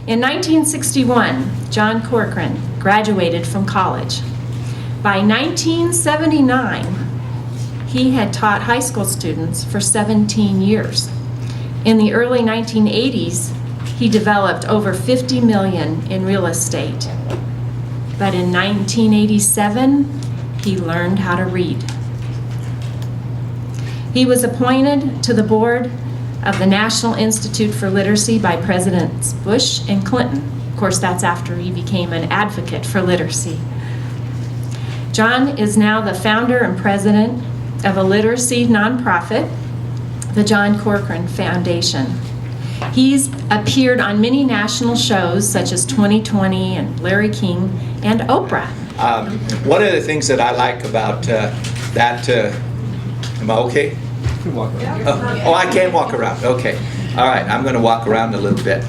In 1961, John Corcoran graduated from college. By 1979, he had taught high school students for 17 years. In the early 1980s, he developed over $50 million in real estate. But in 1987, he learned how to read. He was appointed to the board of the National Institute for Literacy by Presidents Bush and Clinton. Of course, that's after he became an advocate for literacy. John is now the founder and president of a literacy nonprofit, the John Corcoran Foundation. He's appeared on many national shows such as 2020 and Larry King and Oprah. One of the things that I like about that, am I okay? You can walk around. Oh, I can walk around, okay. All right, I'm gonna walk around a little bit.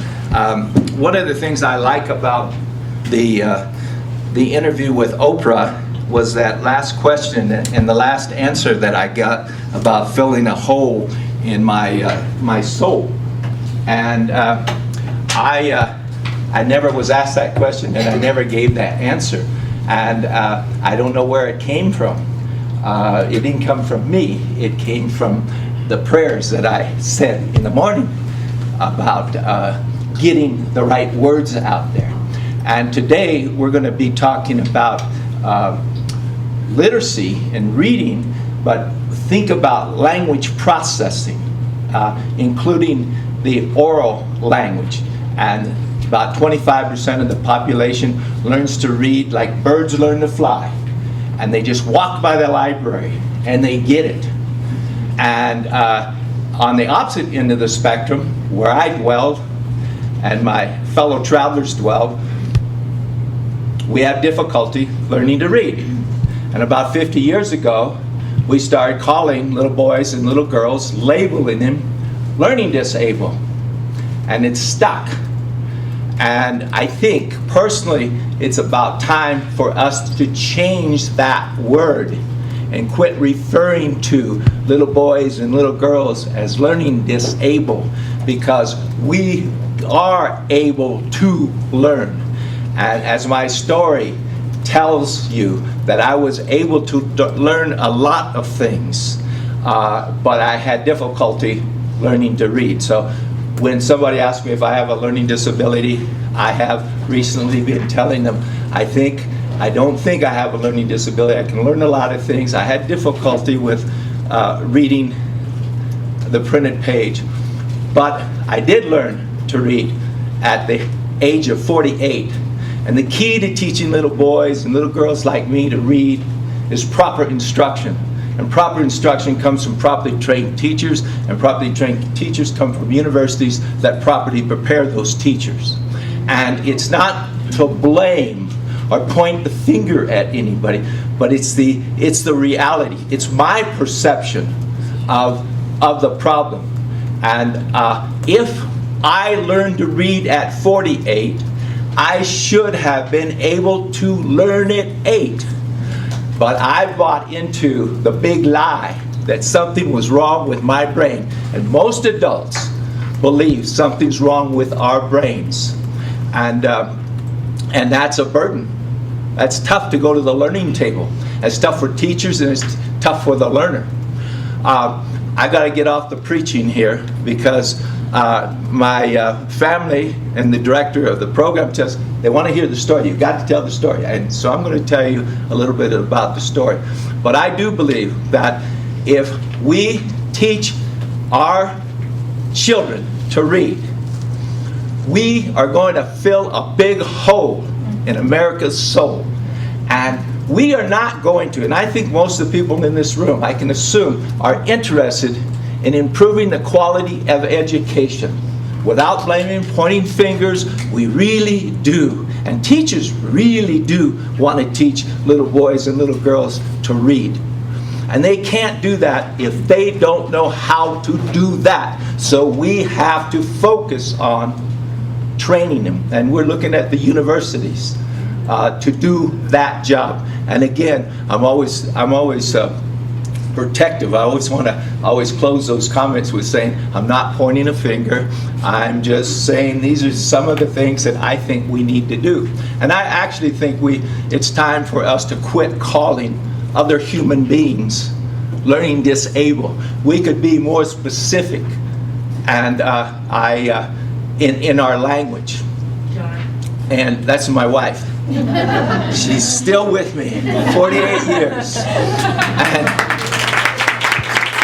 One of the things I like about the interview with Oprah was that last question and the last answer that I got about filling a hole in my soul. And I never was asked that question, and I never gave that answer. And I don't know where it came from. It didn't come from me. It came from the prayers that I said in the morning about getting the right words out there. And today we're going to be talking about literacy and reading, but think about language processing, including the oral language. And about 25% of the population learns to read like birds learn to fly. And they just walk by the library and they get it. And on the opposite end of the spectrum, where I dwelled and my fellow travelers dwelled, we have difficulty learning to read. And about 50 years ago, we started calling little boys and little girls, labeling them learning disabled. And it's stuck. And I think, personally, it's about time for us to change that word and quit referring to little boys and little girls as learning disabled, because we are able to learn. And as my story tells you, that I was able to learn a lot of things, but I had difficulty learning to read. So when somebody asks me if I have a learning disability, I have recently been telling them, I don't think I have a learning disability. I can learn a lot of things. I had difficulty with reading the printed page, but I did learn to read at the age of 48. And the key to teaching little boys and little girls like me to read is proper instruction. And proper instruction comes from properly trained teachers, and properly trained teachers come from universities that properly prepare those teachers. And it's not to blame or point the finger at anybody, but it's the reality. It's my perception of the problem. And if I learned to read at 48, I should have been able to learn at 8. But I bought into the big lie that something was wrong with my brain. And most adults believe something's wrong with our brains. And that's a burden. That's tough to go to the learning table. It's tough for teachers, and it's tough for the learner. I got to get off the preaching here, because my family and the director of the program says they want to hear the story. You've got to tell the story. And so I'm going to tell you a little bit about the story. But I do believe that if we teach our children to read, we are going to fill a big hole in America's soul. And we are not going to, and I think most of the people in this room, I can assume, are interested in improving the quality of education. Without blaming, pointing fingers, we really do. And teachers really do want to teach little boys and little girls to read. And they can't do that if they don't know how to do that. So we have to focus on training them. And we're looking at the universities to do that job. And again, I'm always protective. I always want to close those comments with saying, I'm not pointing a finger. I'm just saying these are some of the things that I think we need to do. And I actually think it's time for us to quit calling other human beings learning disabled. We could be more specific and in our language. And that's my wife. She's still with me, 48 years. And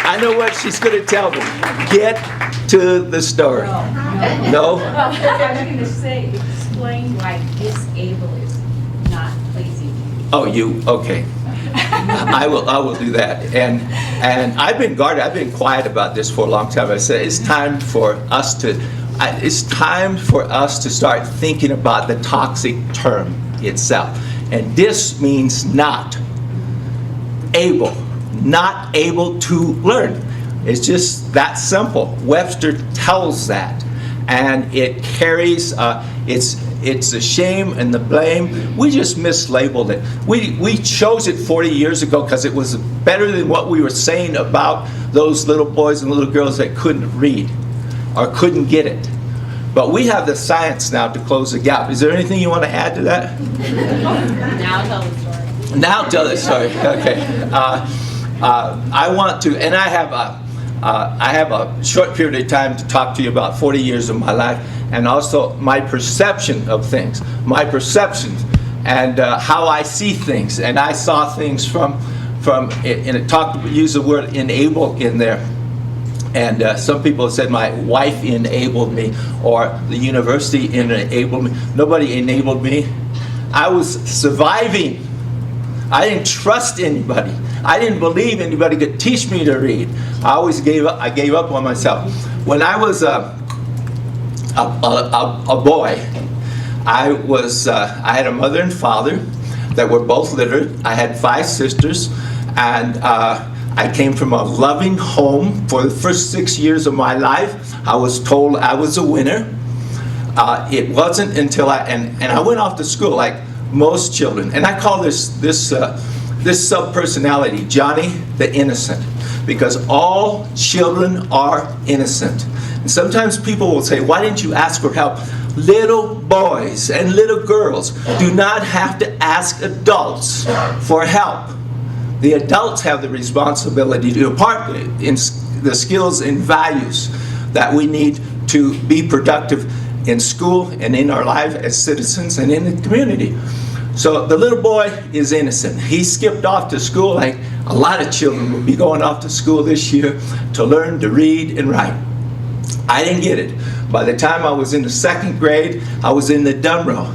I know what she's going to tell me. Get to the story. No? I was going to say, explain why disabled is not pleasing. Oh, okay. I will do that. And I've been guarded. I've been quiet about this for a long time. I said it's time for us to start thinking about the toxic term itself. And this means not able to learn. It's just that simple. Webster tells that. And it carries, it's the shame and the blame. We just mislabeled it. We chose it 40 years ago because it was better than what we were saying about those little boys and little girls that couldn't read or couldn't get it. But we have the science now to close the gap. Is there anything you want to add to that? Now tell the story. Now tell the story. Okay. I want to, and I have a short period of time to talk to you about 40 years of my life, and also my perception of things, and how I see things. And I saw things from and it used the word enable in there. And some people have said my wife enabled me, or the university enabled me. Nobody enabled me. I was surviving. I didn't trust anybody. I didn't believe anybody could teach me to read. I always gave up. I gave up on myself. When I was a boy, I had a mother and father that were both literate. I had 5 sisters, and I came from a loving home. For the first 6 years of my life, I was told I was a winner. It wasn't until I went off to school like most children, and I call this sub-personality Johnny the Innocent, because all children are innocent. And sometimes people will say, why didn't you ask for help? Little boys and little girls do not have to ask adults for help. The adults have the responsibility to impart in the skills and values that we need to be productive in school and in our life as citizens and in the community. So the little boy is innocent. He skipped off to school like a lot of children will be going off to school this year to learn to read and write. I didn't get it. By the time I was in the 2nd grade, I was in the dumb row.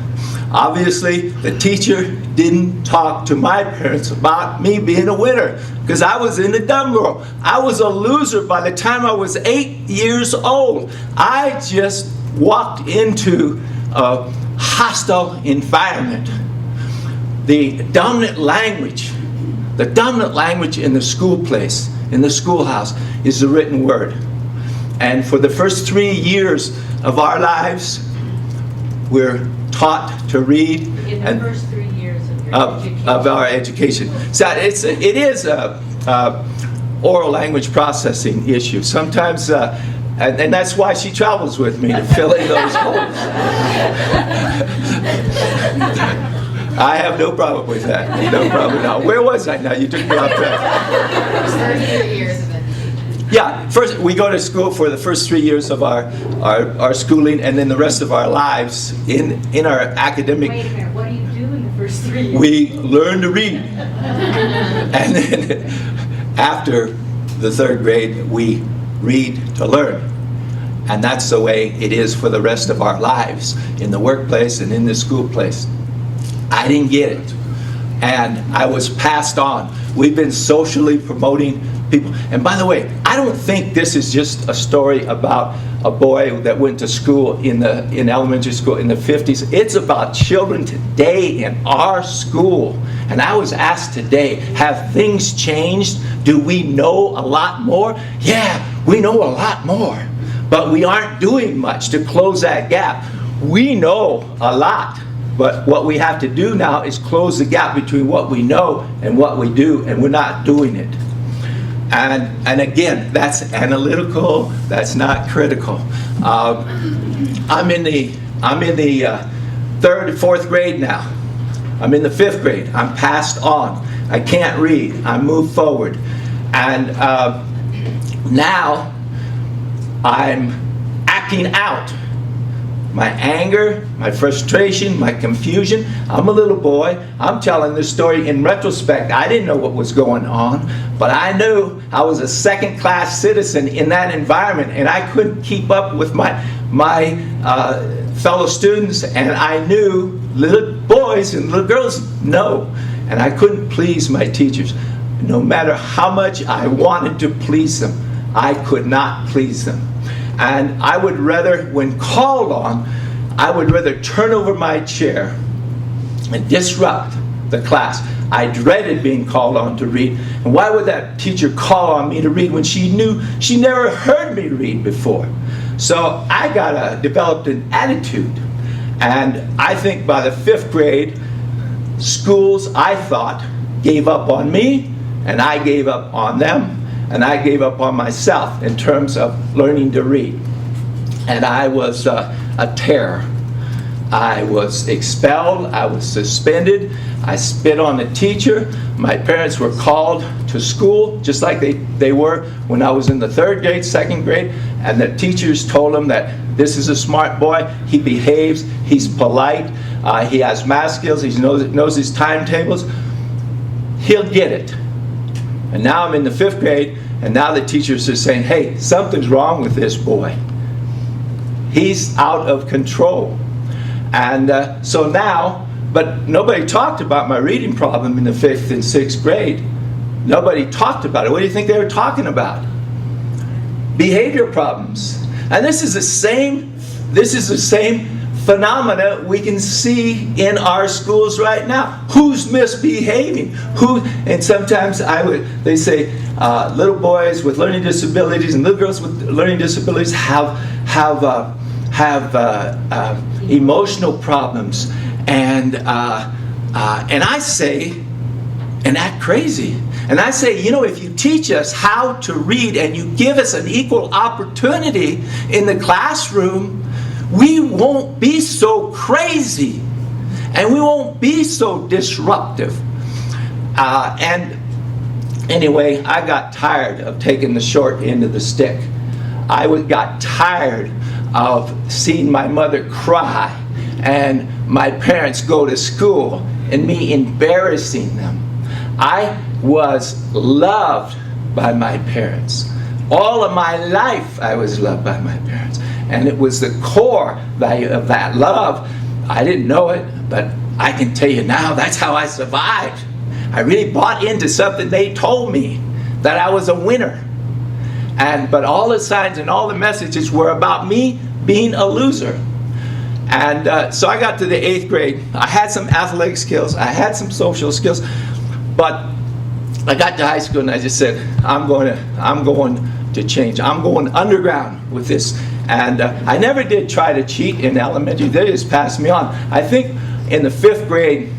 Obviously, the teacher didn't talk to my parents about me being a winner because I was in the dumb row. I was a loser by the time I was 8 years old. I just walked into a hostile environment. The dominant language in the school place, in the schoolhouse, is the written word. And for the first 3 years of our lives, we're taught to read. In the first 3 years of our education. So it is a oral language processing issue. Sometimes, and that's why she travels with me, to fill in those holes. I have no problem with that. No problem at all. Where was I now? You took me off track. 33 years of education. Yeah, first we go to school for the first 3 years of our schooling, and then the rest of our lives in our academic. Wait a minute, what do you do in the first 3 years? We learn to read. And then after the 3rd grade, we read to learn. And that's the way it is for the rest of our lives, in the workplace and in the school place. I didn't get it. And I was passed on. We've been socially promoting people. And by the way, I don't think this is just a story about a boy that went to school in elementary school in the 50s. It's about children today in our school. And I was asked today, have things changed? Do we know a lot more? Yeah, we know a lot more. But we aren't doing much to close that gap. We know a lot. But what we have to do now is close the gap between what we know and what we do, and we're not doing it. And again, that's analytical, that's not critical. I'm in the third, fourth grade now. I'm in the fifth grade. I'm passed on. I can't read. I move forward. And now I'm acting out my anger, my frustration, my confusion. I'm a little boy. I'm telling this story in retrospect. I didn't know what was going on, but I knew I was a second-class citizen in that environment, and I couldn't keep up with my fellow students, and I knew little boys and little girls know, and I couldn't please my teachers. No matter how much I wanted to please them, I could not please them. And I would rather, when called on, I would rather turn over my chair and disrupt the class. I dreaded being called on to read. And why would that teacher call on me to read when she knew she never heard me read before? So I developed an attitude. And I think by the fifth grade, schools, I thought, gave up on me, and I gave up on them. And I gave up on myself in terms of learning to read. And I was a terror. I was expelled. I was suspended. I spit on a teacher. My parents were called to school, just like they were when I was in the third grade, second grade. And the teachers told them that this is a smart boy. He behaves. He's polite. He has math skills. He knows his timetables. He'll get it. And now I'm in the fifth grade, and now the teachers are saying, hey, something's wrong with this boy. He's out of control. And so now, but nobody talked about my reading problem in the fifth and sixth grade. Nobody talked about it. What do you think they were talking about? Behavior problems. And this is the same phenomena we can see in our schools right now. Who's misbehaving? And sometimes they say little boys with learning disabilities and little girls with learning disabilities have emotional problems, and I say, and act crazy. And I say, you know, if you teach us how to read and you give us an equal opportunity in the classroom, we won't be so crazy, and we won't be so disruptive. And anyway, I got tired of taking the short end of the stick. I got tired of seeing my mother cry and my parents go to school and me embarrassing them. I was loved by my parents. All of my life I was loved by my parents. And it was the core value of that love. I didn't know it, but I can tell you now, that's how I survived. I really bought into something they told me, that I was a winner. But all the signs and all the messages were about me being a loser. And so I got to the 8th grade. I had some athletic skills. I had some social skills. But I got to high school and I just said, I'm going to change. I'm going underground with this. And I never did try to cheat in elementary. They just passed me on. I think in the 5th grade,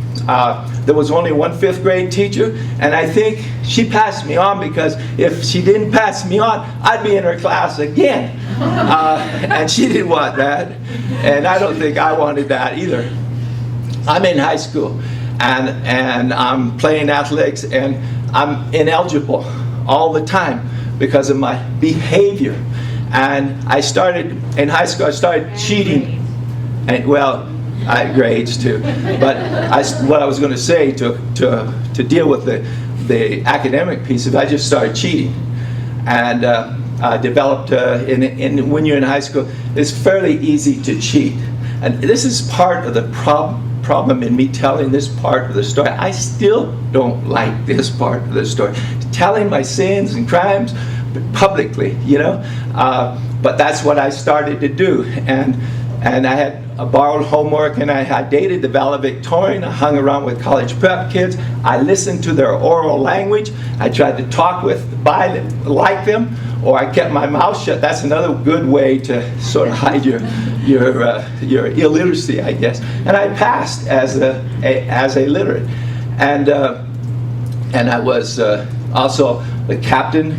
there was only one 5th grade teacher, and I think she passed me on because if she didn't pass me on, I'd be in her class again. And she didn't want that, and I don't think I wanted that either. I'm in high school, and I'm playing athletics, and I'm ineligible all the time because of my behavior. And I started, in high school, I started cheating. And well, I had grades too. But what I was going to say to deal with the academic piece of it, I just started cheating. And I developed, when you're in high school, it's fairly easy to cheat. And this is part of the problem in me telling this part of the story. I still don't like this part of the story. Telling my sins and crimes publicly, you know. But that's what I started to do. And I had borrowed homework, and I dated the valedictorian. I hung around with college prep kids. I listened to their oral language. I tried to talk like them, or I kept my mouth shut. That's another good way to sort of hide your illiteracy, I guess. And I passed as a literate, and I was Also the captain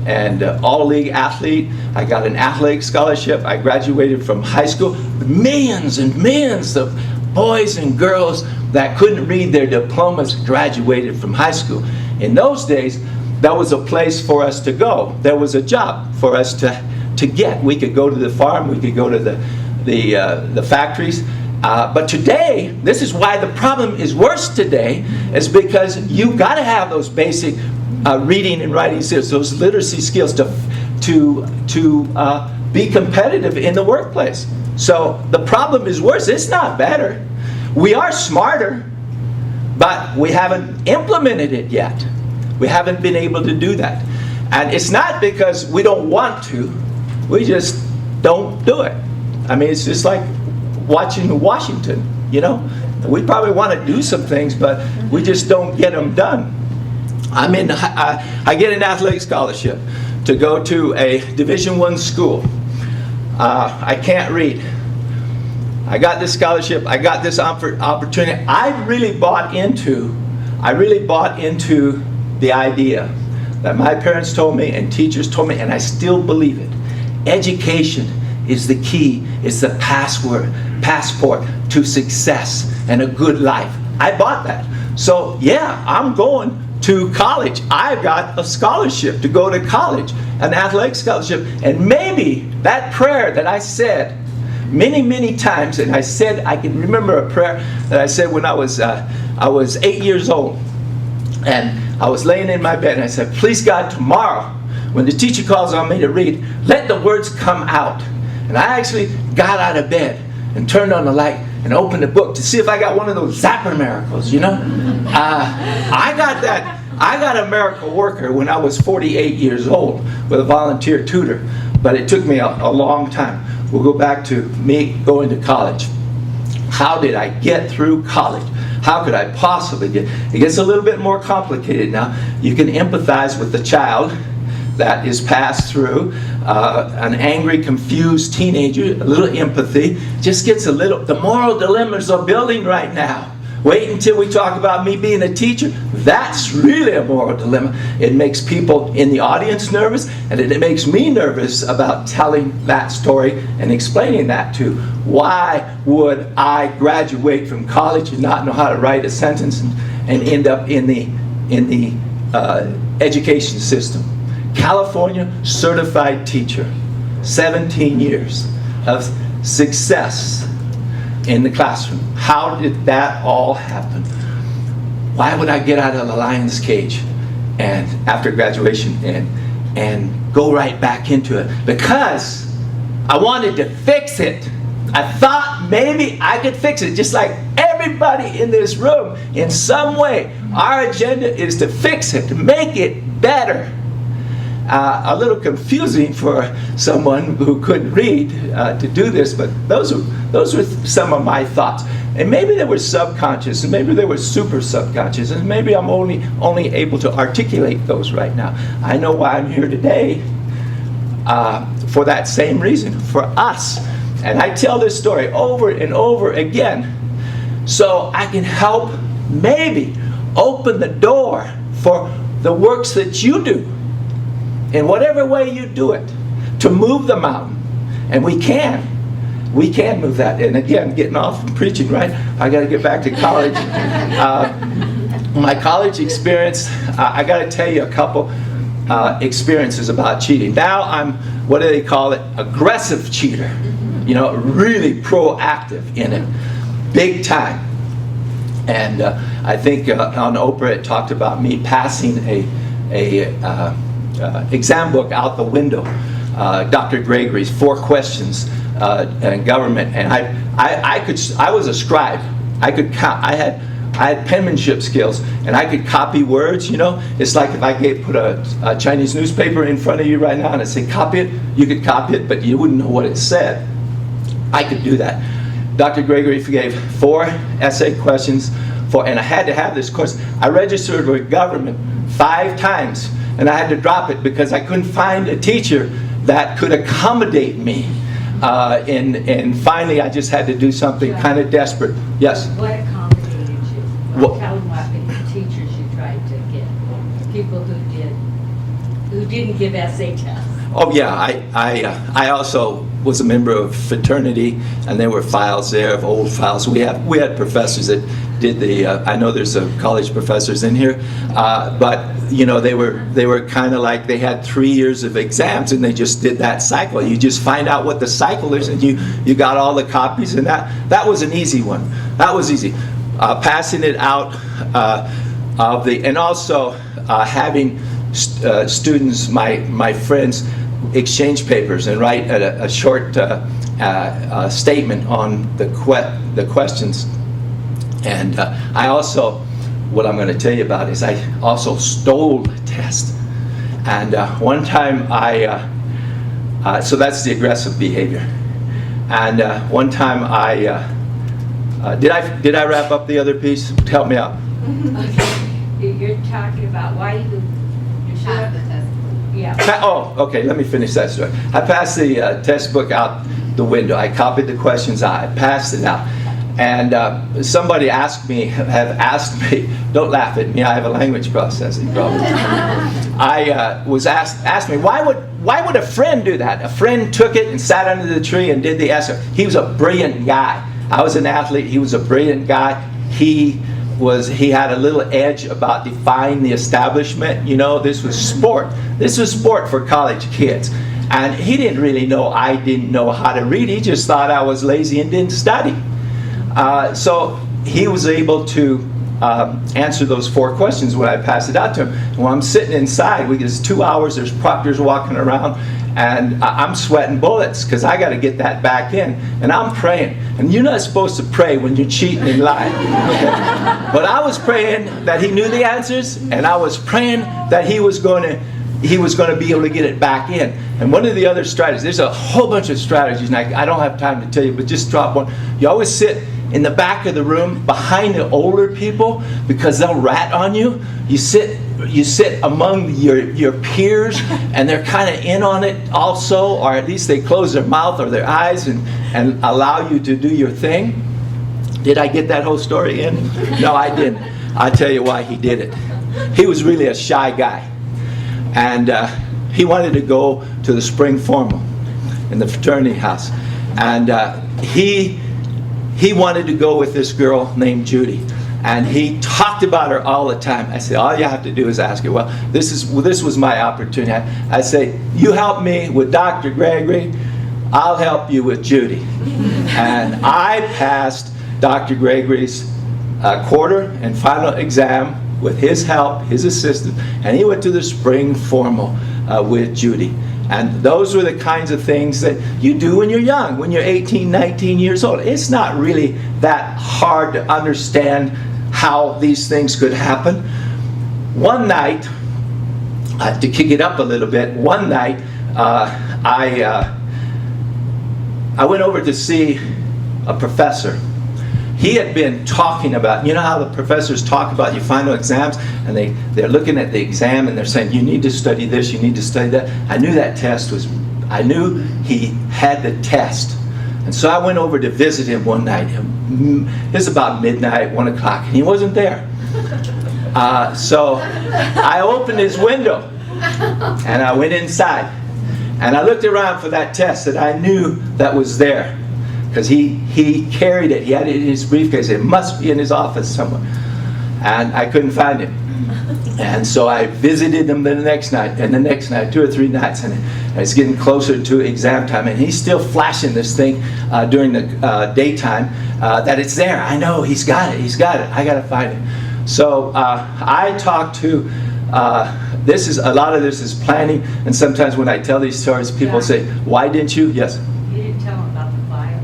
and all-league athlete. I got an athletic scholarship. I graduated from high school. Millions and millions of boys and girls that couldn't read their diplomas graduated from high school. In those days, that was a place for us to go. There was a job for us to get. We could go to the farm, we could go to the factories. But today, this is why the problem is worse today, is because you got to have those basic reading and writing skills, those literacy skills to be competitive in the workplace. So the problem is worse. It's not better. We are smarter, but we haven't implemented it yet. We haven't been able to do that. And it's not because we don't want to. We just don't do it. I mean, it's just like watching Washington, you know? We probably want to do some things, but we just don't get them done. I get an athletic scholarship to go to a Division I school. I can't read. I got this scholarship. I got this opportunity. I really bought into the idea that my parents told me and teachers told me, and I still believe it. Education is the key. It's the passport to success and a good life. I bought that. So yeah, I'm going to college. I got a scholarship to go to college, an athletic scholarship. And maybe that prayer that I said many, many times, and I can remember a prayer that I said when I was 8 years old. And I was laying in my bed and I said, please God, tomorrow, when the teacher calls on me to read, let the words come out. And I actually got out of bed and turned on the light and opened the book to see if I got one of those zapper miracles, you know? I got a miracle worker when I was 48 years old with a volunteer tutor, but it took me a long time. We'll go back to me going to college. How did I get through college? How could I possibly get? It gets a little bit more complicated now. You can empathize with the child that is passed through, an angry, confused teenager, a little empathy. Just gets a little, the moral dilemmas are building right now. Wait until we talk about me being a teacher. That's really a moral dilemma. It makes people in the audience nervous, and it makes me nervous about telling that story and explaining that too. Why would I graduate from college and not know how to write a sentence and end up in the education system? California certified teacher, 17 years of success in the classroom. How did that all happen? Why would I get out of the lion's cage and after graduation and go right back into it? Because I wanted to fix it. I thought maybe I could fix it, just like everybody in this room. In some way, our agenda is to fix it, to make it better. A little confusing for someone who couldn't read to do this, but those were some of my thoughts. And maybe they were subconscious, and maybe they were super subconscious, and maybe I'm only able to articulate those right now. I know why I'm here today, for that same reason, for us. And I tell this story over and over again, so I can help maybe open the door for the works that you do, in whatever way you do it, to move the mountain. And we can move that. And again, getting off from preaching, right? I got to get back to college. My college experience, I got to tell you a couple experiences about cheating. Now I'm, what do they call it? Aggressive cheater. You know, really proactive in it, big time. And I think on Oprah it talked about me passing a exam book out the window. Dr. Gregory's 4 questions in government, and I was a scribe. I could count. I had penmanship skills, and I could copy words. You know, it's like if I put a Chinese newspaper in front of you right now and I say copy it, you could copy it, but you wouldn't know what it said. I could do that. Dr. Gregory gave 4 essay questions and I had to have this course. I registered with government 5 times. And I had to drop it because I couldn't find a teacher that could accommodate me. And finally, I just had to do something kind of desperate. Yes? What accommodated you? Well, tell them what teachers you tried to get. people who didn't give essay tests. Oh yeah, I also was a member of fraternity, and there were files there of old files. We had professors that did the. I know there's college professors in here, but you know they were kind of like they had 3 years of exams, and they just did that cycle. You just find out what the cycle is, and you got all the copies, and that was an easy one. That was easy. Passing it out of the, and also having students, my friends, exchange papers and write a short statement on the questions. And I also, what I'm going to tell you about is I also stole a test. And one time so that's the aggressive behavior. And one time did I wrap up the other piece? Help me out. Okay, you're talking about why you shot the test. Yeah. Oh, okay, let me finish that story. I passed the test book out the window. I copied the questions out. I passed it out. And somebody have asked me, don't laugh at me, I have a language processing problem. I was asked me, why would a friend do that? A friend took it and sat under the tree and did the essay. He was a brilliant guy. I was an athlete. He was a brilliant guy. He had a little edge about defying the establishment. You know, this was sport. This was sport for college kids. And he didn't really know I didn't know how to read. He just thought I was lazy and didn't study. So he was able to answer those 4 questions when I passed it out to him. And when I'm sitting inside, it's 2 hours, there's proctors walking around, and I'm sweating bullets because I got to get that back in. And I'm praying. And you're not supposed to pray when you're cheating and lying. Okay? But I was praying that he knew the answers, and I was praying that he was going to be able to get it back in. And one of the other strategies, there's a whole bunch of strategies, and I don't have time to tell you, but just drop one. You always sit in the back of the room behind the older people because they'll rat on you. You sit among your peers, and they're kind of in on it also, or at least they close their mouth or their eyes and allow you to do your thing. Did I get that whole story in? No, I didn't. I'll tell you why he did it. He was really a shy guy. And he wanted to go to the spring formal in the fraternity house. And he wanted to go with this girl named Judy. And he talked about her all the time. I said, all you have to do is ask her. Well, this was my opportunity. I say, you help me with Dr. Gregory, I'll help you with Judy. And I passed Dr. Gregory's quarter and final exam with his help, his assistance, and he went to the spring formal with Judy. And those were the kinds of things that you do when you're young, when you're 18, 19 years old. It's not really that hard to understand how these things could happen. One night, to kick it up a little bit, one night I went over to see a professor. He had been talking about, you know how the professors talk about your final exams, and they're looking at the exam and they're saying, you need to study this, you need to study that. I knew he had the test. And so I went over to visit him one night. It was about midnight, 1 o'clock, and he wasn't there. So I opened his window and I went inside. And I looked around for that test that I knew that was there. Because he carried it. He had it in his briefcase. It must be in his office somewhere. And I couldn't find it. And so I visited him the next night, and the next night, 2 or 3 nights. And it's getting closer to exam time. And he's still flashing this thing during the daytime that it's there. I know, he's got it. I got to find it. So I talked to, a lot of this is planning. And sometimes when I tell these stories, people say, why didn't you? Yes? You didn't tell him about the file?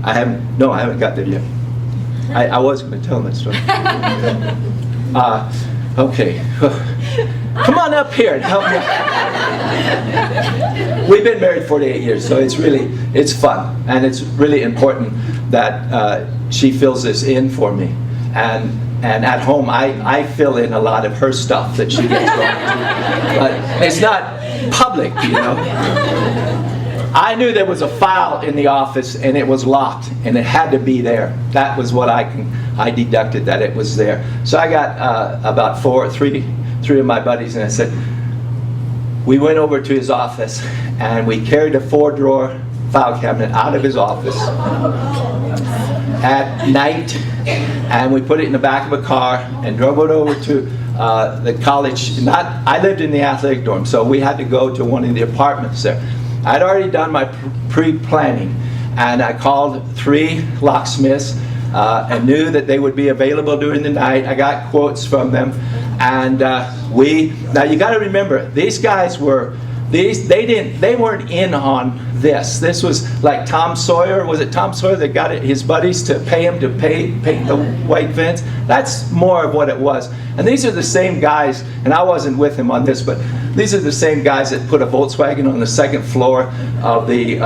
I haven't got there yet. I was going to tell that story. Okay. Come on up here and help me. We've been married 48 years, so it's fun. And it's really important that she fills this in for me. And at home, I fill in a lot of her stuff that she gets wrong. But it's not public, you know. I knew there was a file in the office and it was locked and it had to be there. That was what I deducted, that it was there. So I got about 3 three of my buddies, and I said, we went over to his office, and we carried a 4-drawer file cabinet out of his office at night, and we put it in the back of a car and drove it over to the college. I lived in the athletic dorm, so we had to go to one of the apartments there. I'd already done my pre-planning, and I called 3 locksmiths and knew that they would be available during the night. I got quotes from them, and now you got to remember, these guys were, they weren't in on this. This was like Tom Sawyer. Was it Tom Sawyer that got his buddies to pay him to paint the white fence? That's more of what it was. And these are the same guys, and I wasn't with him on this, but these are the same guys that put a Volkswagen on the 2nd floor of the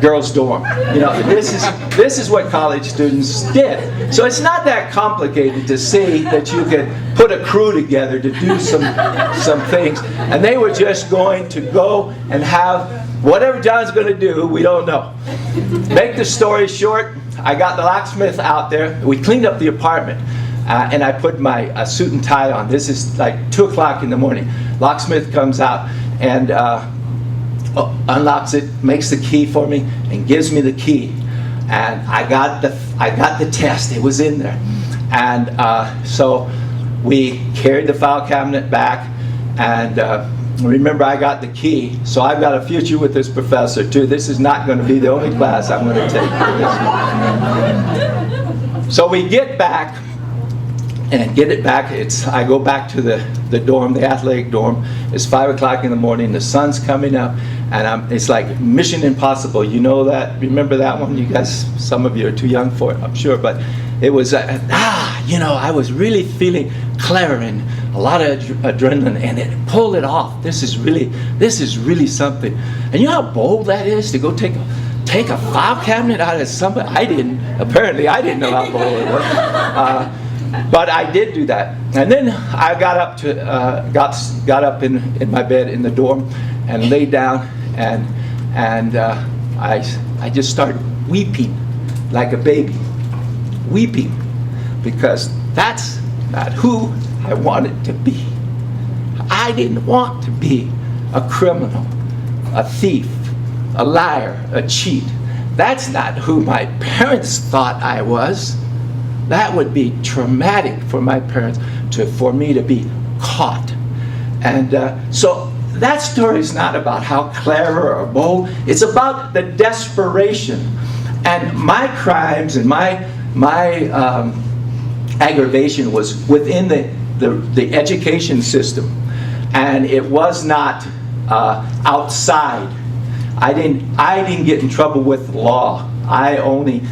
girls' dorm. You know, this is what college students did. So it's not that complicated to see that you could put a crew together to do some things, and they were just going to go and have whatever John's going to do, we don't know. Make the story short, I got the locksmith out there. We cleaned up the apartment, and I put my suit and tie on. This is like 2 o'clock in the morning. Locksmith comes out and unlocks it, makes the key for me, and gives me the key. And I got the test. It was in there. And so we carried the file cabinet back, and remember, I got the key, so I've got a future with this professor too. This is not going to be the only class I'm going to take for this. So we get back, and get it back. I go back to the dorm, the athletic dorm. It's 5 o'clock in the morning. The sun's coming up, and it's like Mission Impossible. You know that? Remember that one? You guys, some of you are too young for it, I'm sure, but it was you know, I was really feeling clever and a lot of adrenaline, and it pulled it off. This is really something. And you know how bold that is to go take a file cabinet out of somebody? Apparently I didn't know how bold it was. But I did do that. And then I got up in my bed in the dorm and laid down, and I just started weeping like a baby. Weeping, because that's not who I wanted to be. I didn't want to be a criminal, a thief, a liar, a cheat. That's not who my parents thought I was. That would be traumatic for my parents, for me to be caught. And so that story is not about how clever or bold. It's about the desperation. And my crimes and my aggravation was within the education system, and it was not outside. I didn't get in trouble with law. I only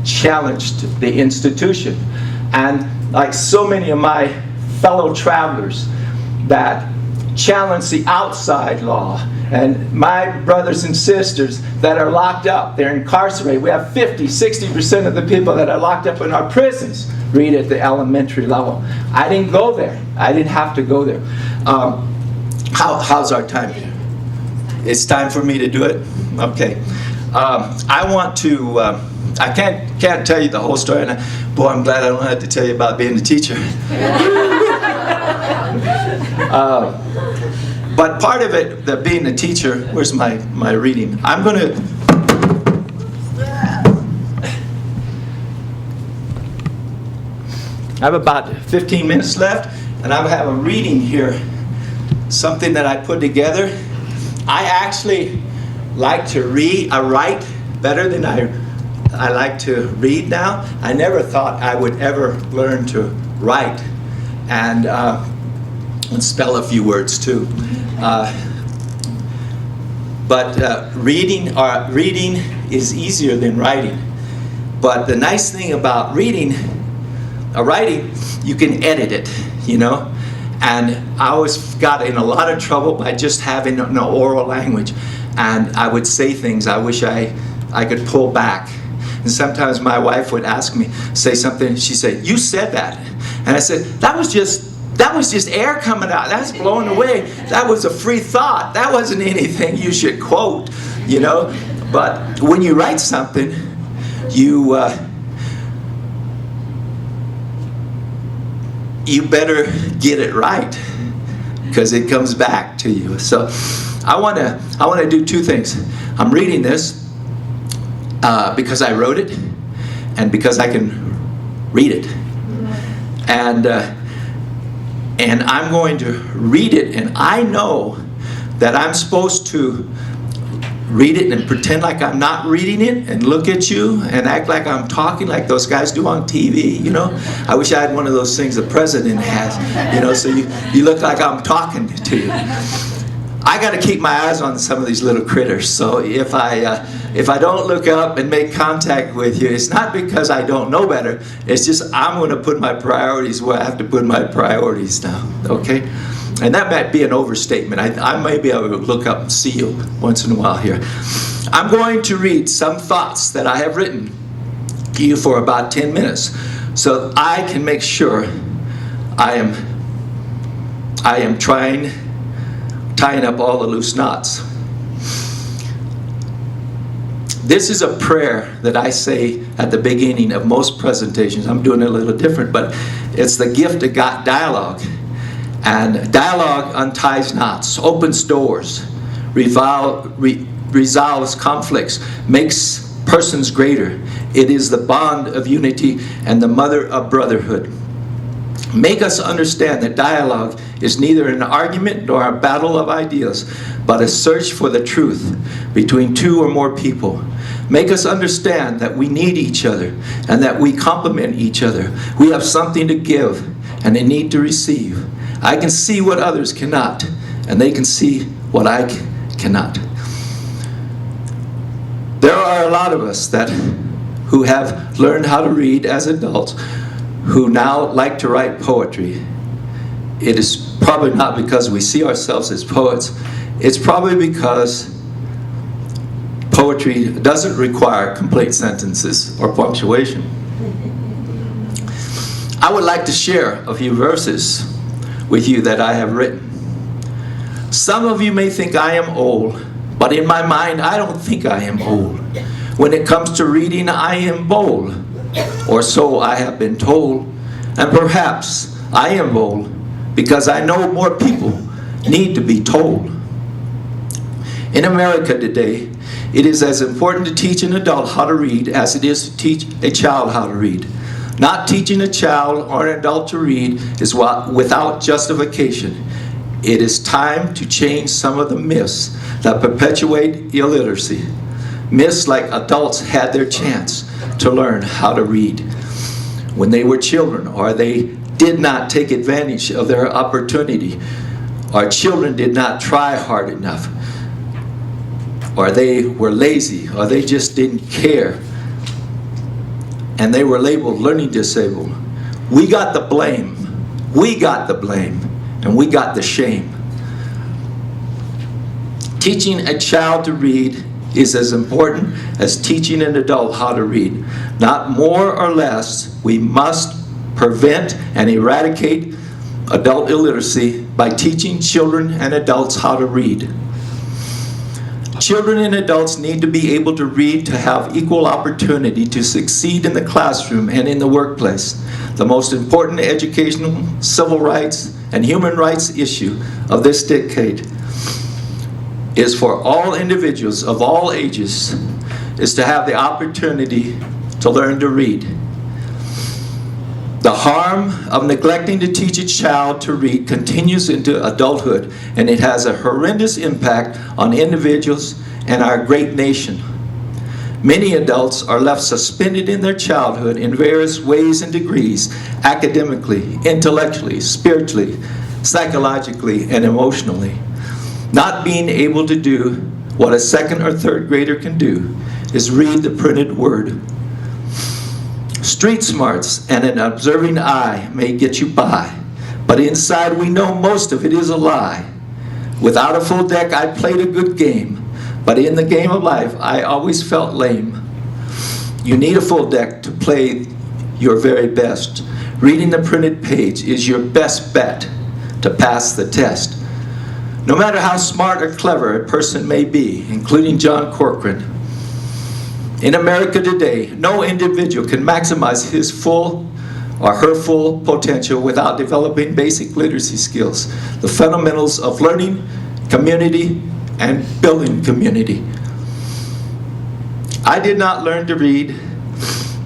challenged the institution. And like so many of my fellow travelers that challenge the outside law, and my brothers and sisters that are locked up, they're incarcerated. We have 50-60% of the people that are locked up in our prisons read at the elementary level. I didn't go there. I didn't have to go there. How's our time here? It's time for me to do it? Okay. I want to, I can't tell you the whole story, and boy, I'm glad I don't have to tell you about being a teacher. But part of it, being a teacher, where's my reading? I'm going to... I have about 15 minutes left, and I have a reading here, something that I put together. I actually like to write better than I like to read now. I never thought I would ever learn to write and spell a few words too. But reading is easier than writing. But the nice thing about writing, you can edit it, you know. And I always got in a lot of trouble by just having an oral language. And I would say things I wish I could pull back. And sometimes my wife would ask me, say something, she'd say, "You said that." And I said, that was just air coming out. That's blowing away. That was a free thought. That wasn't anything you should quote, you know. But when you write something, you better get it right. because it comes back to you. So I want to do two things. I'm reading this because I wrote it and because I can read it. And I'm going to read it, and I know that I'm supposed to read it and pretend like I'm not reading it and look at you and act like I'm talking like those guys do on TV, you know. I wish I had one of those things the president has, you know, so you look like I'm talking to you. I got to keep my eyes on some of these little critters, so if I don't look up and make contact with you, it's not because I don't know better, it's just I'm going to put my priorities where I have to put my priorities now, okay? And that might be an overstatement. I may be able to look up and see you once in a while here. I'm going to read some thoughts that I have written to you for about 10 minutes so I can make sure I am tying up all the loose knots. This is a prayer that I say at the beginning of most presentations. I'm doing it a little different, but it's the gift of God dialogue. And dialogue unties knots, opens doors, resolves conflicts, makes persons greater. It is the bond of unity and the mother of brotherhood. Make us understand that dialogue is neither an argument nor a battle of ideas, but a search for the truth between two or more people. Make us understand that we need each other and that we complement each other. We have something to give and a need to receive. I can see what others cannot, and they can see what I cannot. There are a lot of us who have learned how to read as adults who now like to write poetry. It is probably not because we see ourselves as poets. It's probably because poetry doesn't require complete sentences or punctuation. I would like to share a few verses with you that I have written. Some of you may think I am old, but in my mind I don't think I am old. When it comes to reading, I am bold, or so I have been told, and perhaps I am bold because I know more people need to be told. In America today, it is as important to teach an adult how to read as it is to teach a child how to read. Not teaching a child or an adult to read is without justification. It is time to change some of the myths that perpetuate illiteracy. Myths like adults had their chance to learn how to read when they were children, or they did not take advantage of their opportunity, or children did not try hard enough, or they were lazy, or they just didn't care, and they were labeled learning disabled. We got the blame. We got the blame, and we got the shame. Teaching a child to read is as important as teaching an adult how to read. Not more or less. We must prevent and eradicate adult illiteracy by teaching children and adults how to read. Children and adults need to be able to read to have equal opportunity to succeed in the classroom and in the workplace. The most important educational, civil rights, and human rights issue of this decade is for all individuals of all ages is to have the opportunity to learn to read. The harm of neglecting to teach a child to read continues into adulthood, and it has a horrendous impact on individuals and our great nation. Many adults are left suspended in their childhood in various ways and degrees, academically, intellectually, spiritually, psychologically, and emotionally. Not being able to do what a second or third grader can do is read the printed word. Street smarts and an observing eye may get you by, but inside we know most of it is a lie. Without a full deck, I played a good game, but in the game of life, I always felt lame. You need a full deck to play your very best. Reading the printed page is your best bet to pass the test. No matter how smart or clever a person may be, including John Corcoran, in America today, no individual can maximize his full or her full potential without developing basic literacy skills, the fundamentals of learning, community, and building community. I did not learn to read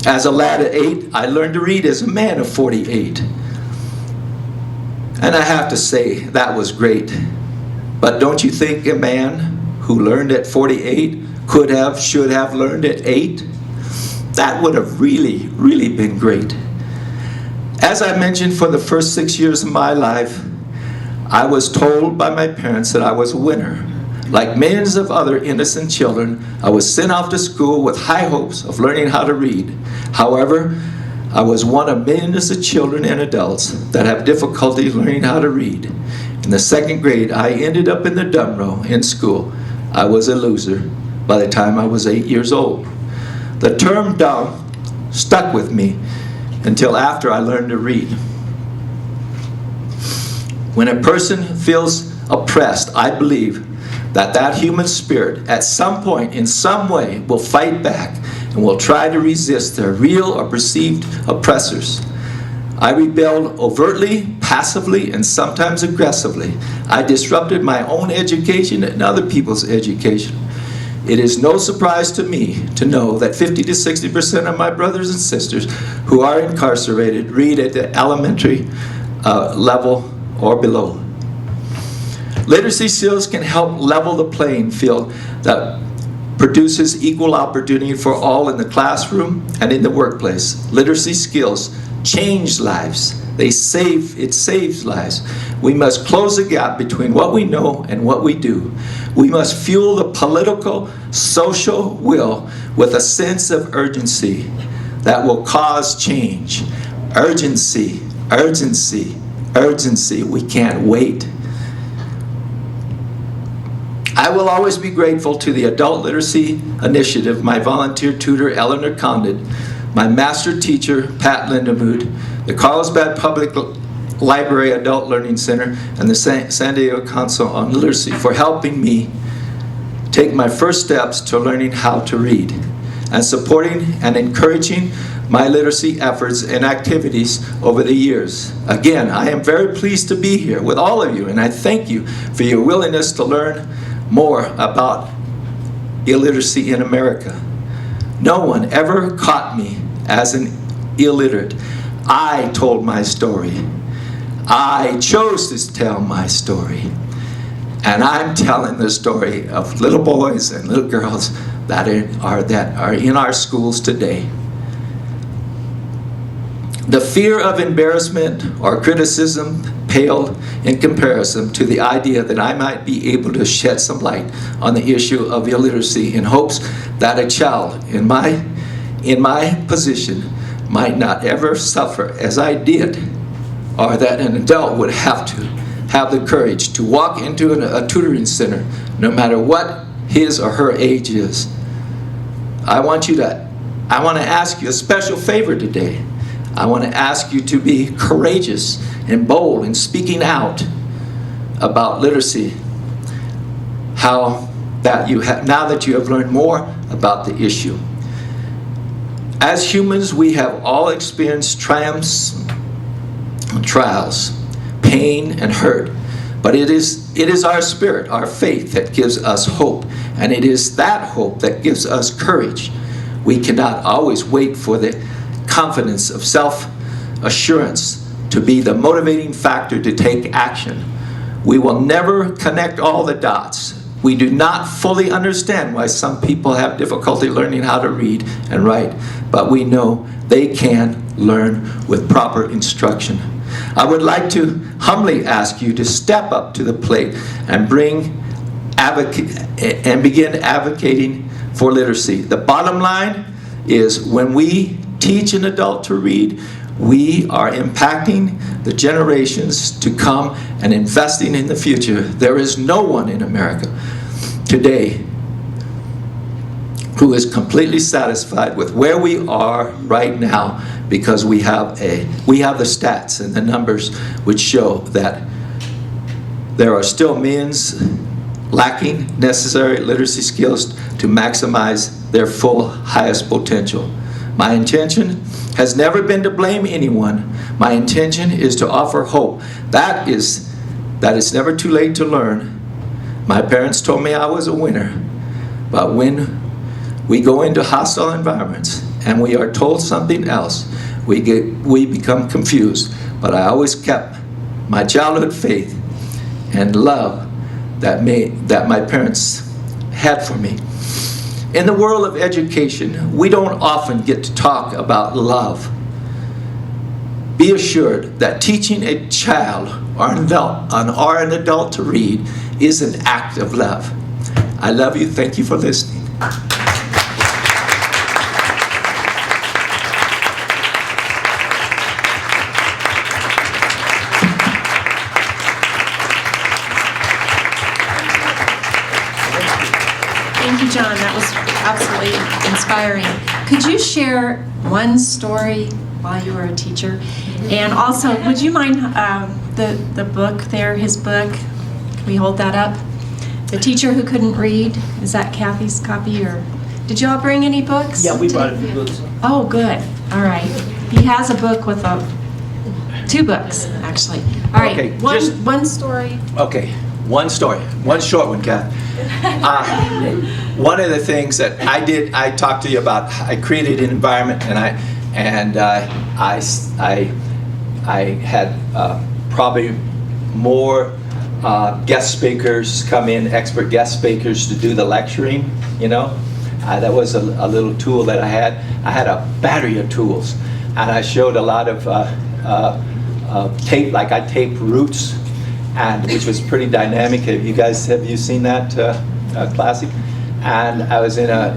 as a lad at 8. I learned to read as a man of 48. And I have to say, that was great. But don't you think a man who learned at 48 could have, should have learned at 8? That would have really, really been great. As I mentioned, for the first 6 years of my life, I was told by my parents that I was a winner. Like millions of other innocent children, I was sent off to school with high hopes of learning how to read. However, I was one of millions of children and adults that have difficulty learning how to read. In the 2nd grade, I ended up in the dumb row in school. I was a loser by the time I was 8 years old. The term dumb stuck with me until after I learned to read. When a person feels oppressed, I believe that human spirit at some point in some way will fight back and will try to resist their real or perceived oppressors. I rebelled overtly, passively, and sometimes aggressively. I disrupted my own education and other people's education. It is no surprise to me to know that 50 to 60% of my brothers and sisters who are incarcerated read at the elementary level or below. Literacy skills can help level the playing field that produces equal opportunity for all in the classroom and in the workplace. Literacy skills change lives. It saves lives. We must close the gap between what we know and what we do. We must fuel the political, social will with a sense of urgency that will cause change. Urgency, urgency, urgency. We can't wait. I will always be grateful to the Adult Literacy Initiative, my volunteer tutor, Eleanor Condon, my master teacher, Pat Lindemood, the Carlsbad Public Library Adult Learning Center, and the San Diego Council on Literacy for helping me take my first steps to learning how to read, and supporting and encouraging my literacy efforts and activities over the years. Again, I am very pleased to be here with all of you, and I thank you for your willingness to learn more about illiteracy in America. No one ever caught me as an illiterate. I told my story. I chose to tell my story. And I'm telling the story of little boys and little girls that are in our schools today. The fear of embarrassment or criticism paled in comparison to the idea that I might be able to shed some light on the issue of illiteracy in hopes that a child in my position might not ever suffer as I did, or that an adult would have to have the courage to walk into a tutoring center no matter what his or her age is. I want to ask you a special favor today. I want to ask you to be courageous and bold in speaking out about literacy. Now that you have learned more about the issue. As humans, we have all experienced triumphs and trials, pain and hurt. But it is our spirit, our faith, that gives us hope. And it is that hope that gives us courage. We cannot always wait for the confidence of self-assurance to be the motivating factor to take action. We will never connect all the dots. We do not fully understand why some people have difficulty learning how to read and write, but we know they can learn with proper instruction. I would like to humbly ask you to step up to the plate and begin advocating for literacy. The bottom line is, when we teach an adult to read, we are impacting the generations to come and investing in the future. There is no one in America today who is completely satisfied with where we are right now, because we have the stats and the numbers which show that there are still millions lacking necessary literacy skills to maximize their full highest potential. My intention has never been to blame anyone. My intention is to offer hope. That it's never too late to learn. My parents told me I was a winner. But when we go into hostile environments and we are told something else, we become confused. But I always kept my childhood faith and love that my parents had for me. In the world of education, we don't often get to talk about love. Be assured that teaching a child or an adult to read is an act of love. I love you. Thank you for listening. Thank you, John. That was absolutely inspiring. Could you share one story while you were a teacher? And also, would you mind the book there, his book? Can we hold that up? The Teacher Who Couldn't Read. Is that Kathy's copy, or did you all bring any books? Yeah, we brought a few books. Oh, good. All right. He has a book with two books, actually. All right. Okay, one story. Okay, one story, one short one, Kath. One of the things that I did, I talked to you about. I created an environment, and I had probably more guest speakers come in, expert guest speakers to do the lecturing. You know, that was a little tool that I had. I had a battery of tools, and I showed a lot of tape, like I taped roots, and which was pretty dynamic. Have you seen that classic? And I was in a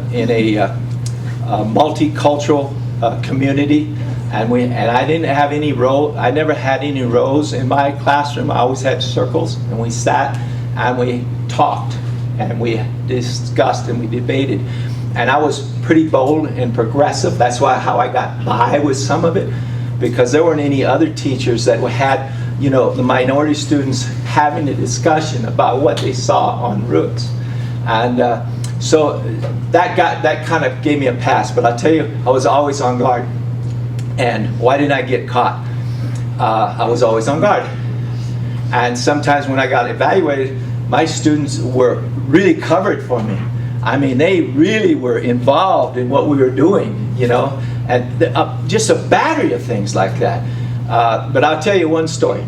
multicultural community, and I didn't have any row. I never had any rows in my classroom. I always had circles, and we sat and we talked and we discussed and we debated. And I was pretty bold and progressive. That's how I got by with some of it, because there weren't any other teachers that had, you know, the minority students having a discussion about what they saw on roots. And so that kind of gave me a pass. But I'll tell you, I was always on guard. And why didn't I get caught? I was always on guard. And sometimes when I got evaluated, my students were really covered for me. I mean, they really were involved in what we were doing, you know, and just a battery of things like that. But I'll tell you one story.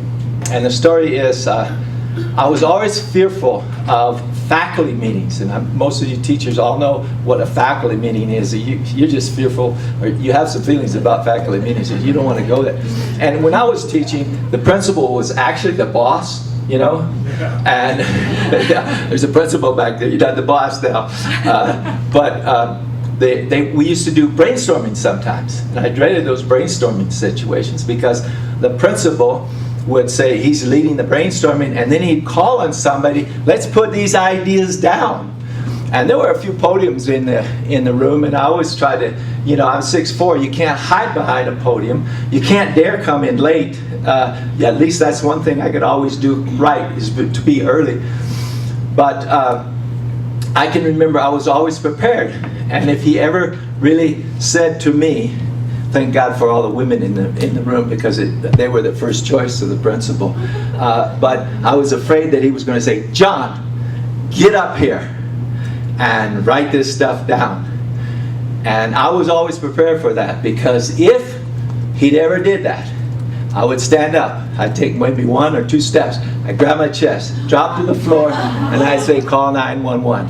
And the story is, I was always fearful of faculty meetings, and most of you teachers all know what a faculty meeting is. You're just fearful, or you have some feelings about faculty meetings, and you don't want to go there. And when I was teaching, the principal was actually the boss, you know, and there's a principal back there. You're not the boss now, but we used to do brainstorming sometimes, and I dreaded those brainstorming situations because the principal would say he's leading the brainstorming, and then he'd call on somebody, let's put these ideas down. And there were a few podiums in the room, and I always tried to, you know, I'm 6'4", you can't hide behind a podium, you can't dare come in late. Yeah, at least that's one thing I could always do right, is to be early. But I can remember I was always prepared, and if he ever really said to me, thank God for all the women in the room, because they were the first choice of the principal. But I was afraid that he was going to say, John, get up here and write this stuff down. And I was always prepared for that, because if he'd ever did that, I would stand up. I'd take maybe 1 or 2 steps. I'd grab my chest, drop to the floor, and I'd say, call 911.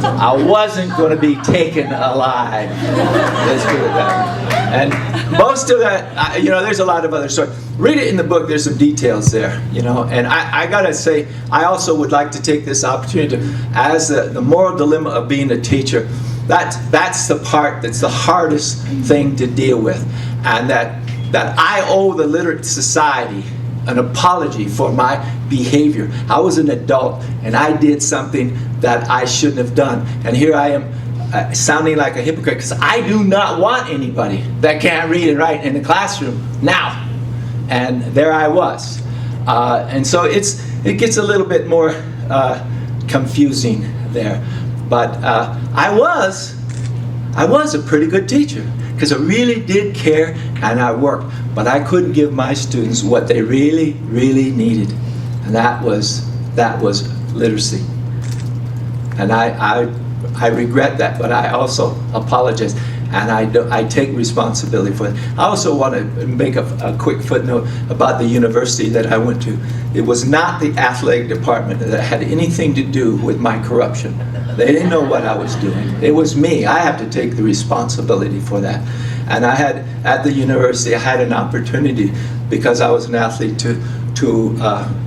I wasn't going to be taken alive. Let's put it that way. And most of that, you know, there's a lot of other stories. Read it in the book. There's some details there, you know. And I got to say, I also would like to take this opportunity to, as the moral dilemma of being a teacher, that's the part that's the hardest thing to deal with. And that I owe the literate society an apology for my behavior. I was an adult, and I did something that I shouldn't have done. And here I am sounding like a hypocrite, because I do not want anybody that can't read and write in the classroom now. And there I was. And so it gets a little bit more confusing there. But I was a pretty good teacher. because I really did care and I worked. But I couldn't give my students what they really, really needed. And that was literacy. And I regret that, but I also apologize. And I take responsibility for it. I also want to make a quick footnote about the university that I went to. It was not the athletic department that had anything to do with my corruption. They didn't know what I was doing. It was me. I have to take the responsibility for that. And I had, at the university, I had an opportunity, because I was an athlete, to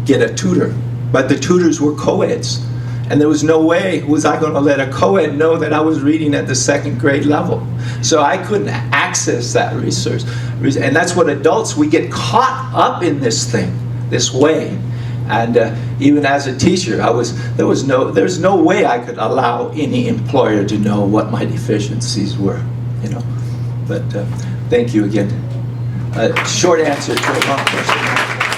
get a tutor. But the tutors were co-eds. And there was no way was I going to let a co-ed know that I was reading at the 2nd grade level. So I couldn't access that research. And that's what adults, we get caught up in this thing, this way. And even as a teacher, there's no way I could allow any employer to know what my deficiencies were, you know. But thank you again. Short answer to a long question.